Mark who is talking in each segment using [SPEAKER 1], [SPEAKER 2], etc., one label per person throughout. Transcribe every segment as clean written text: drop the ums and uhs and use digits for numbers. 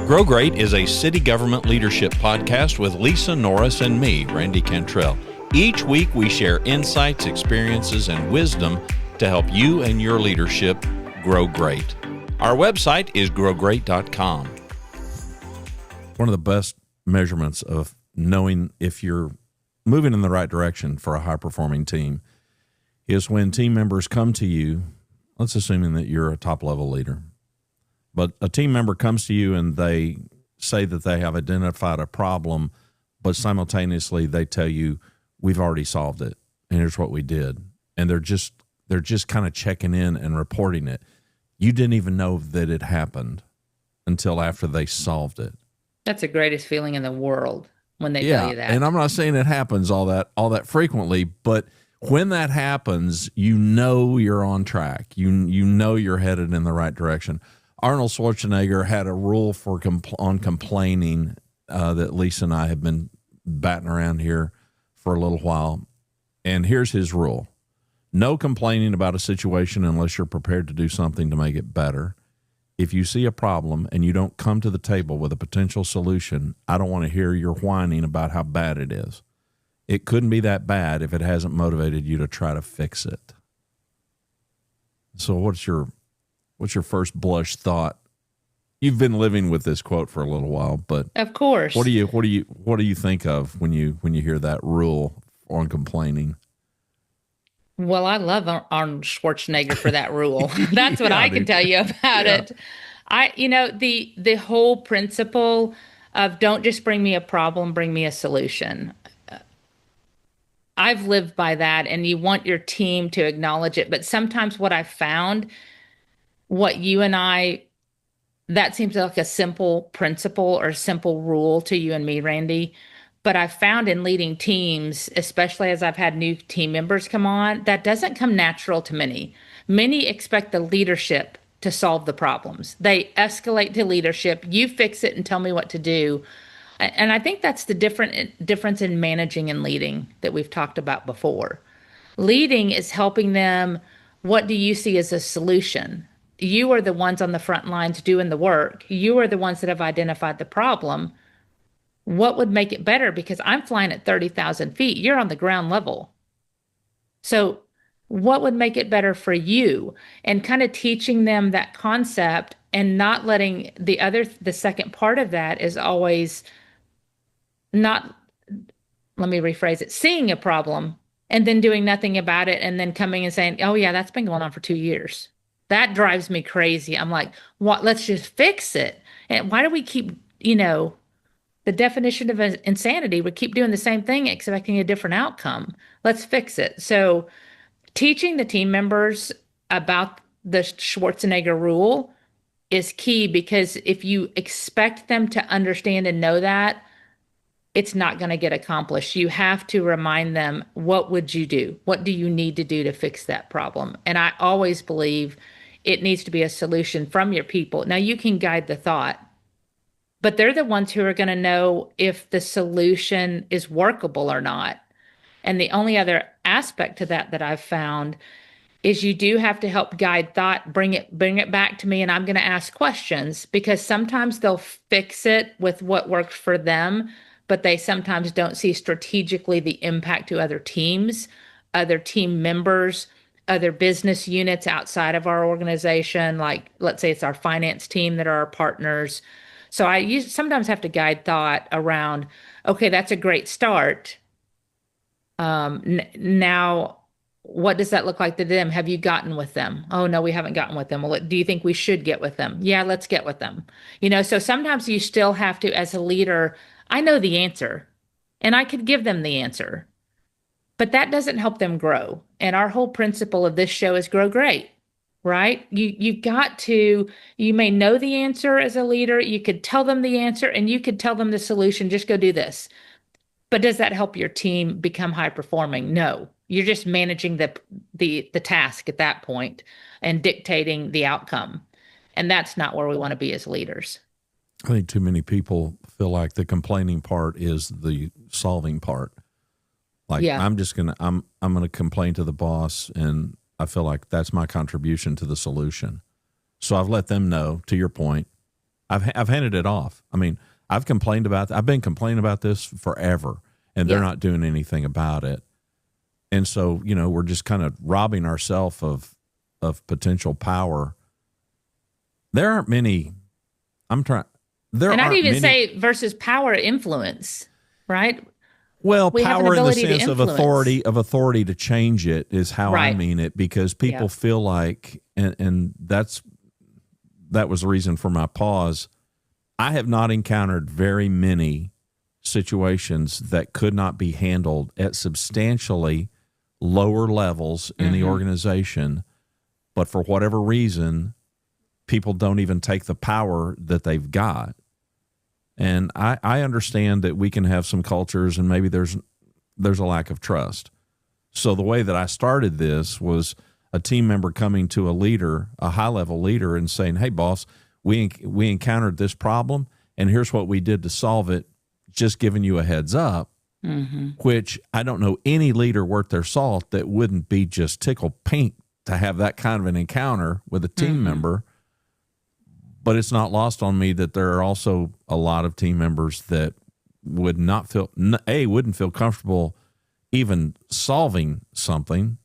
[SPEAKER 1] Grow Great is a city government leadership podcast with Lisa Norris and me, Randy Cantrell. Each week we share insights, experiences, and wisdom to help you and your leadership grow great. Our website is growgreat.com.
[SPEAKER 2] One of the best measurements of knowing if you're moving in the right direction for a high-performing team is when team members come to you, let's assume that you're a top-level leader, but a team member comes to you and they say that they have identified a problem, but simultaneously they tell you, we've already solved it, and here's what we did. And they're just kind of checking in and reporting it. You didn't even know that it happened until after they solved it.
[SPEAKER 3] That's the greatest feeling in the world when they tell you that.
[SPEAKER 2] And I'm not saying it happens all that frequently, but when that happens, you know you're on track. You know you're headed in the right direction. Arnold Schwarzenegger had a rule on complaining that Lisa and I have been batting around here for a little while. And here's his rule. No complaining about a situation unless you're prepared to do something to make it better. If you see a problem and you don't come to the table with a potential solution, I don't want to hear your whining about how bad it is. It couldn't be that bad if it hasn't motivated you to try to fix it. So what's your first blush thought? You've been living with this quote for a little while, but
[SPEAKER 3] of course,
[SPEAKER 2] what do you think of when you hear that rule on complaining?
[SPEAKER 3] Well, I love Arnold Schwarzenegger for that rule. That's what I can tell you about it. The whole principle of don't just bring me a problem, bring me a solution. I've lived by that, and you want your team to acknowledge it. But sometimes what I've found, that seems like a simple principle or simple rule to you and me, Randy. But I've found in leading teams, especially as I've had new team members come on, that doesn't come natural to many. Many expect the leadership to solve the problems. They escalate to leadership. You fix it and tell me what to do. And I think that's the difference in managing and leading that we've talked about before. Leading is helping them. What do you see as a solution? You are the ones on the front lines doing the work. You are the ones that have identified the problem. What would make it better? Because I'm flying at 30,000 feet. You're on the ground level. So what would make it better for you? And kind of teaching them that concept and not letting the second part of that is always not, let me rephrase it, seeing a problem and then doing nothing about it and then coming and saying, oh yeah, that's been going on for 2 years. That drives me crazy. I'm like, what? Let's just fix it. And why do we keep, the definition of insanity, we keep doing the same thing, expecting a different outcome. Let's fix it. So teaching the team members about the Schwarzenegger rule is key, because if you expect them to understand and know that, it's not going to get accomplished. You have to remind them, what would you do? What do you need to do to fix that problem? And I always believe it needs to be a solution from your people. Now, you can guide the thought, but they're the ones who are going to know if the solution is workable or not. And the only other aspect to that I've found is you do have to help guide thought, bring it back to me, and I'm going to ask questions, because sometimes they'll fix it with what worked for them, but they sometimes don't see strategically the impact to other teams, other team members, other business units outside of our organization. Like, let's say it's our finance team that are our partners. So I sometimes have to guide thought around, okay, that's a great start. Now, what does that look like to them? Have you gotten with them? Oh, no, we haven't gotten with them. Well, do you think we should get with them? Yeah, let's get with them. So sometimes you still have to, as a leader, I know the answer and I could give them the answer, but that doesn't help them grow. And our whole principle of this show is grow great, right? You may know the answer as a leader. You could tell them the answer and you could tell them the solution, just go do this. But does that help your team become high performing? No, you're just managing the task at that point and dictating the outcome. And that's not where we want to be as leaders.
[SPEAKER 2] I think too many people feel like the complaining part is the solving part. Like, yeah. I'm going to complain to the boss, and I feel like that's my contribution to the solution. So I've let them know, to your point, I've handed it off. I mean, I've been complaining about this forever, and they're not doing anything about it. And so, we're just kind of robbing ourselves of potential power. There aren't many.
[SPEAKER 3] And I'd even say versus power influence, right?
[SPEAKER 2] Well,
[SPEAKER 3] We have an
[SPEAKER 2] power in the
[SPEAKER 3] ability to
[SPEAKER 2] sense of authority to change it is how I mean it, because people feel like, and that was the reason for my pause. I have not encountered very many situations that could not be handled at substantially lower levels in the organization, but for whatever reason, people don't even take the power that they've got. And I understand that we can have some cultures and maybe there's a lack of trust. So the way that I started this was a team member coming to a leader, a high-level leader, and saying, hey, boss, we encountered this problem, and here's what we did to solve it, just giving you a heads up, which I don't know any leader worth their salt that wouldn't be just tickled pink to have that kind of an encounter with a team member. But it's not lost on me that there are also a lot of team members that wouldn't feel comfortable even solving something,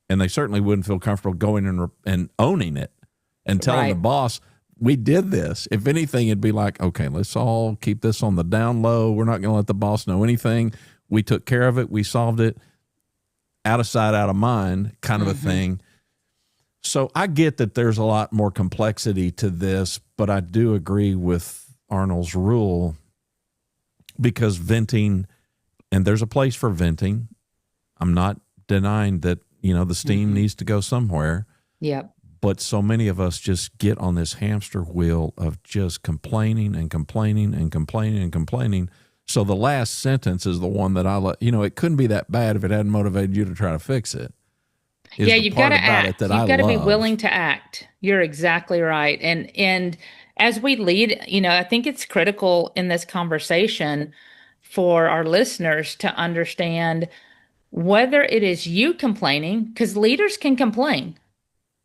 [SPEAKER 2] and they certainly wouldn't feel comfortable going and owning it and telling the boss, we did this. If anything, it'd be like, okay, let's all keep this on the down low. We're not going to let the boss know anything. We took care of it. We solved it. Out of sight, out of mind kind of a thing. So I get that there's a lot more complexity to this, but I do agree with Arnold's rule, because venting, and there's a place for venting. I'm not denying that, the steam needs to go somewhere.
[SPEAKER 3] Yep.
[SPEAKER 2] But so many of us just get on this hamster wheel of just complaining and complaining and complaining and complaining. So the last sentence is the one that it couldn't be that bad if it hadn't motivated you to try to fix it.
[SPEAKER 3] You've got to act. You've got to be willing to act. You're exactly right. And as we lead, I think it's critical in this conversation for our listeners to understand whether it is you complaining, because leaders can complain.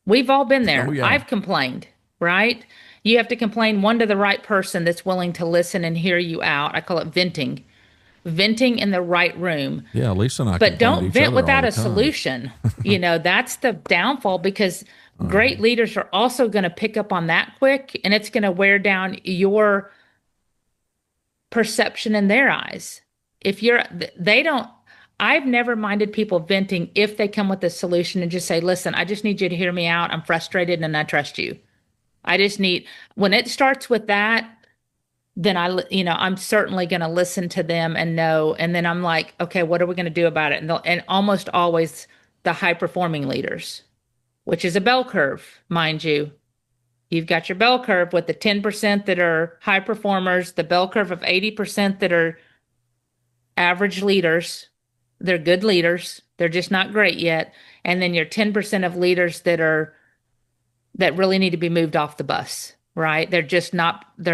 [SPEAKER 3] We've all been there.
[SPEAKER 2] Oh, yeah.
[SPEAKER 3] I've complained, right? You have to complain one to the right person that's willing to listen and hear you out. I call it venting in the right room.
[SPEAKER 2] Yeah, Lisa and I.
[SPEAKER 3] But don't vent without a solution. That's the downfall, because great leaders are also going to pick up on that quick, and it's going to wear down your perception in their eyes. I've never minded people venting if they come with a solution and just say, listen, I just need you to hear me out. I'm frustrated and I trust you. When it starts with that, then I'm certainly going to listen to them and know. And then I'm like, okay, what are we going to do about it? And almost always the high performing leaders, which is a bell curve, mind you. You've got your bell curve with the 10% that are high performers, the bell curve of 80% that are average leaders. They're good leaders. They're just not great yet. And then your 10% of leaders that really need to be moved off the bus. Right? They're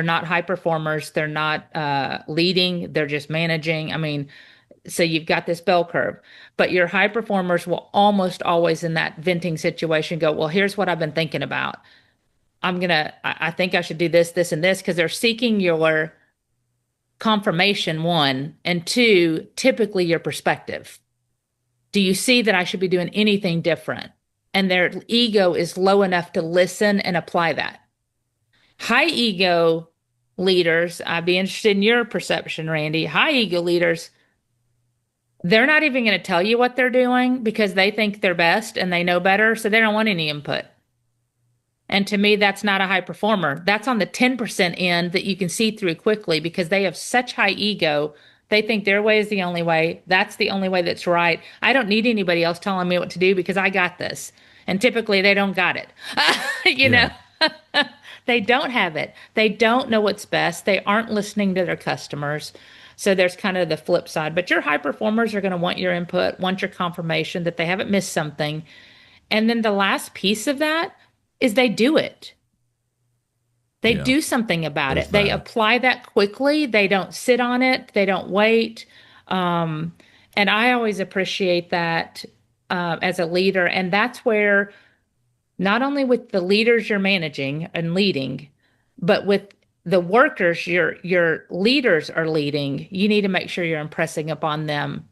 [SPEAKER 3] not high performers. They're not leading. They're just managing. I mean, so you've got this bell curve, but your high performers will almost always in that venting situation go, well, here's what I've been thinking about. I think I should do this, this, and this, because they're seeking your confirmation, one, and two, typically your perspective. Do you see that I should be doing anything different? And their ego is low enough to listen and apply that. High ego leaders, I'd be interested in your perception, Randy. High ego leaders, they're not even going to tell you what they're doing because they think they're best and they know better, so they don't want any input. And to me, that's not a high performer. That's on the 10% end that you can see through quickly, because they have such high ego. They think their way is the only way. That's the only way that's right. I don't need anybody else telling me what to do because I got this. And typically they don't got it. you know, they don't have it. They don't know what's best. They aren't listening to their customers. So there's kind of the flip side. But your high performers are going to want your input, want your confirmation that they haven't missed something. And then the last piece of that is they do it. They do something about it. They apply that quickly. They don't sit on it. They don't wait. And I always appreciate that as a leader. And that's where not only with the leaders you're managing and leading, but with the workers, your leaders are leading, you need to make sure you're impressing upon them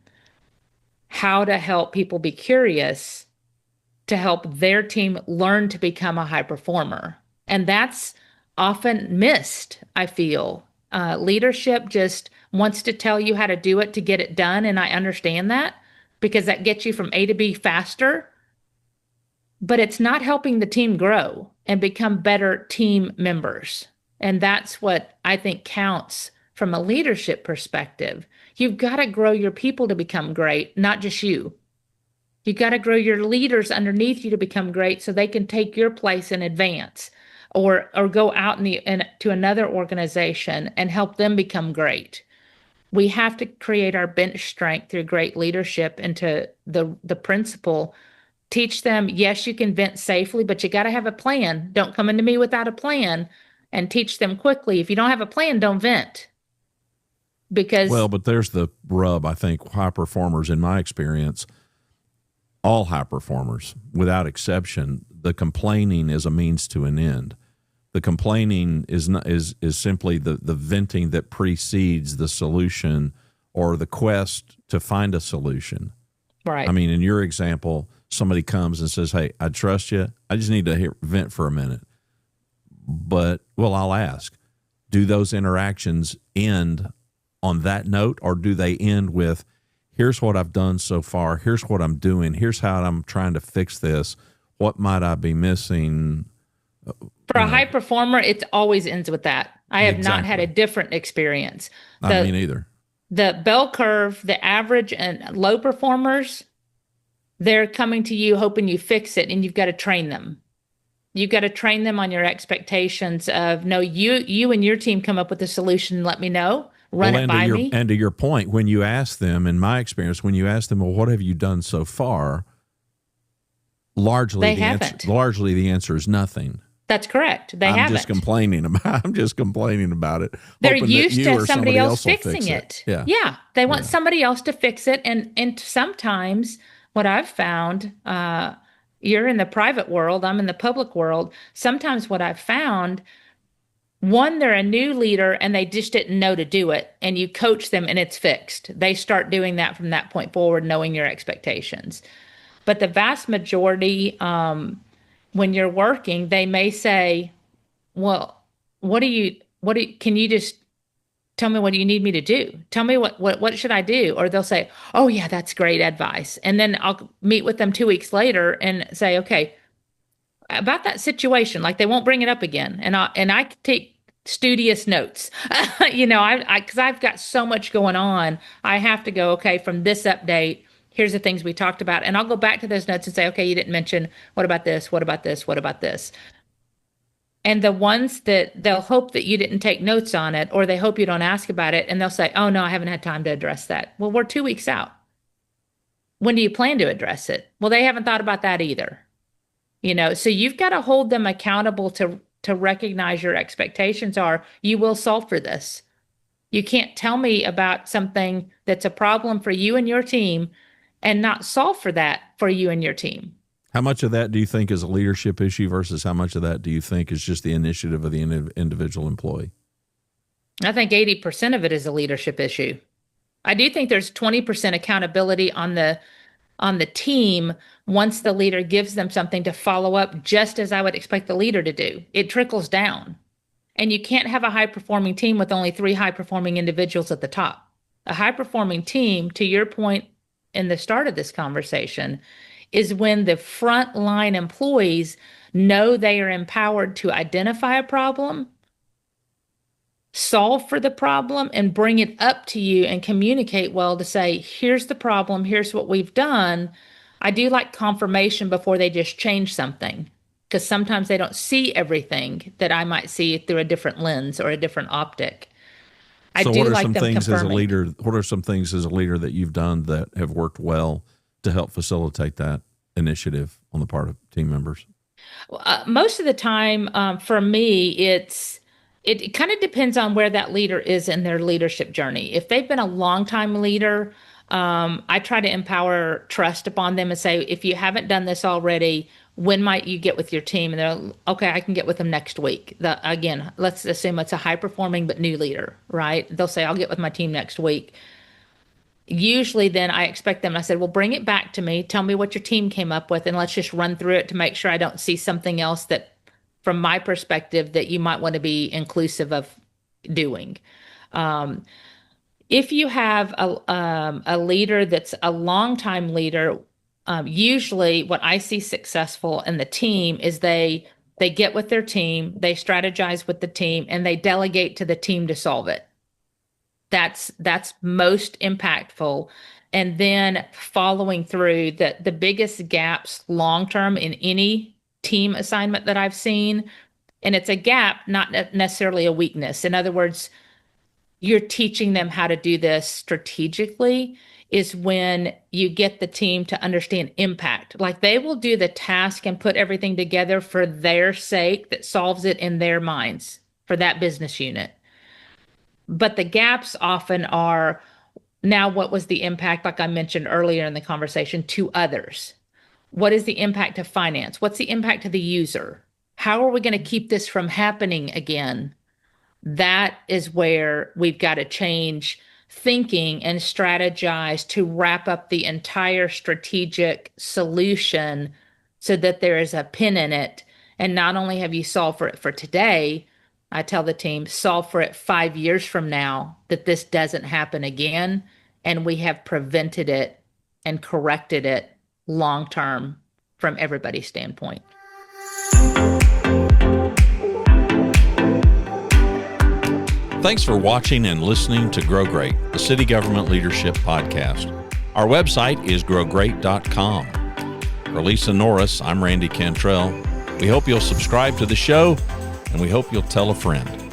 [SPEAKER 3] how to help people be curious to help their team learn to become a high performer. And that's often missed, I feel. Leadership just wants to tell you how to do it to get it done. And I understand that because that gets you from A to B faster. But it's not helping the team grow and become better team members. And that's what I think counts from a leadership perspective. You've got to grow your people to become great, not just you. You've got to grow your leaders underneath you to become great so they can take your place and advance or go out to another organization and help them become great. We have to create our bench strength through great leadership into the principle. Teach them, yes, you can vent safely, but you got to have a plan. Don't come into me without a plan, and teach them quickly. If you don't have a plan, don't vent.
[SPEAKER 2] But there's the rub. I think high performers, in my experience, all high performers, without exception, the complaining is a means to an end. The complaining is simply the venting that precedes the solution or the quest to find a solution.
[SPEAKER 3] Right.
[SPEAKER 2] I mean, in your example, somebody comes and says, "Hey, I trust you. I just need to vent for a minute." But, I'll ask, do those interactions end on that note, or do they end with, here's what I've done so far, here's what I'm doing, here's how I'm trying to fix this, what might I be missing?
[SPEAKER 3] For a high performer, it always ends with that. I have not had a different experience.
[SPEAKER 2] I mean, either.
[SPEAKER 3] The bell curve, the average and low performers, they're coming to you hoping you fix it, and you've got to train them. You've got to train them on your expectations of, no, you and your team come up with a solution and let me know. Run it by me.
[SPEAKER 2] And to your point, when you ask them, in my experience, when you ask them, well, what have you done so far? Largely the answer is nothing.
[SPEAKER 3] That's correct. They haven't.
[SPEAKER 2] I'm just complaining about it.
[SPEAKER 3] They're used to somebody else fixing it.
[SPEAKER 2] Yeah.
[SPEAKER 3] They want somebody else to fix it. And sometimes what I've found, you're in the private world, I'm in the public world. Sometimes what I've found, one, they're a new leader and they just didn't know to do it. And you coach them and it's fixed. They start doing that from that point forward, knowing your expectations. But the vast majority, when you're working, they may say, well, can you just tell me what you need me to do? Tell me what should I do? Or they'll say, oh yeah, that's great advice. And then I'll meet with them 2 weeks later and say, okay, about that situation, like they won't bring it up again. And I take studious notes, because I've got so much going on. I have to go, okay, from this update, here's the things we talked about. And I'll go back to those notes and say, okay, you didn't mention, what about this? What about this? What about this? And the ones that they'll hope that you didn't take notes on it, or they hope you don't ask about it, and they'll say, oh, no, I haven't had time to address that. Well, we're 2 weeks out. When do you plan to address it? Well, they haven't thought about that either. So you've got to hold them accountable to recognize your expectations are, you will solve for this. You can't tell me about something that's a problem for you and your team and not solve for that for you and your team.
[SPEAKER 2] How much of that do you think is a leadership issue versus how much of that do you think is just the initiative of the individual employee?
[SPEAKER 3] I think 80% of it is a leadership issue. I do think there's 20% accountability on the team once the leader gives them something to follow up, just as I would expect the leader to do. It trickles down. And you can't have a high-performing team with only 3 high-performing individuals at the top. A high-performing team, to your point in the start of this conversation, is when the frontline employees know they are empowered to identify a problem, solve for the problem, and bring it up to you and communicate well to say, here's the problem, here's what we've done. I do like confirmation before they just change something, because sometimes they don't see everything that I might see through a different lens or a different optic.
[SPEAKER 2] So what are some things as a leader? What are some things as a leader that you've done that have worked well to help facilitate that initiative on the part of team members?
[SPEAKER 3] Most of the time, for me, it kind of depends on where that leader is in their leadership journey. If they've been a longtime leader, I try to empower trust upon them and say, if you haven't done this already, when might you get with your team? And they're okay, I can get with them next week. Again, let's assume it's a high performing but new leader, right? They'll say, I'll get with my team next week. Usually then I expect them, I said, well, bring it back to me. Tell me what your team came up with, and let's just run through it to make sure I don't see something else that, from my perspective, that you might want to be inclusive of doing. If you have a leader that's a longtime leader, usually what I see successful in the team is they get with their team, they strategize with the team, and they delegate to the team to solve it. That's most impactful. And then following through, the biggest gaps long term in any team assignment that I've seen, and it's a gap, not necessarily a weakness. In other words, you're teaching them how to do this strategically, is when you get the team to understand impact. Like they will do the task and put everything together for their sake that solves it in their minds for that business unit. But the gaps often are, now what was the impact, like I mentioned earlier in the conversation, to others? What is the impact of finance? What's the impact to the user? How are we going to keep this from happening again? That is where we've got to change thinking and strategize to wrap up the entire strategic solution so that there is a pin in it. And not only have you solved for it for today, I tell the team, solve for it 5 years from now, that this doesn't happen again. And we have prevented it and corrected it long term from everybody's standpoint.
[SPEAKER 1] Thanks for watching and listening to Grow Great, the City Government Leadership Podcast. Our website is growgreat.com. For Lisa Norris, I'm Randy Cantrell. We hope you'll subscribe to the show, and we hope you'll tell a friend.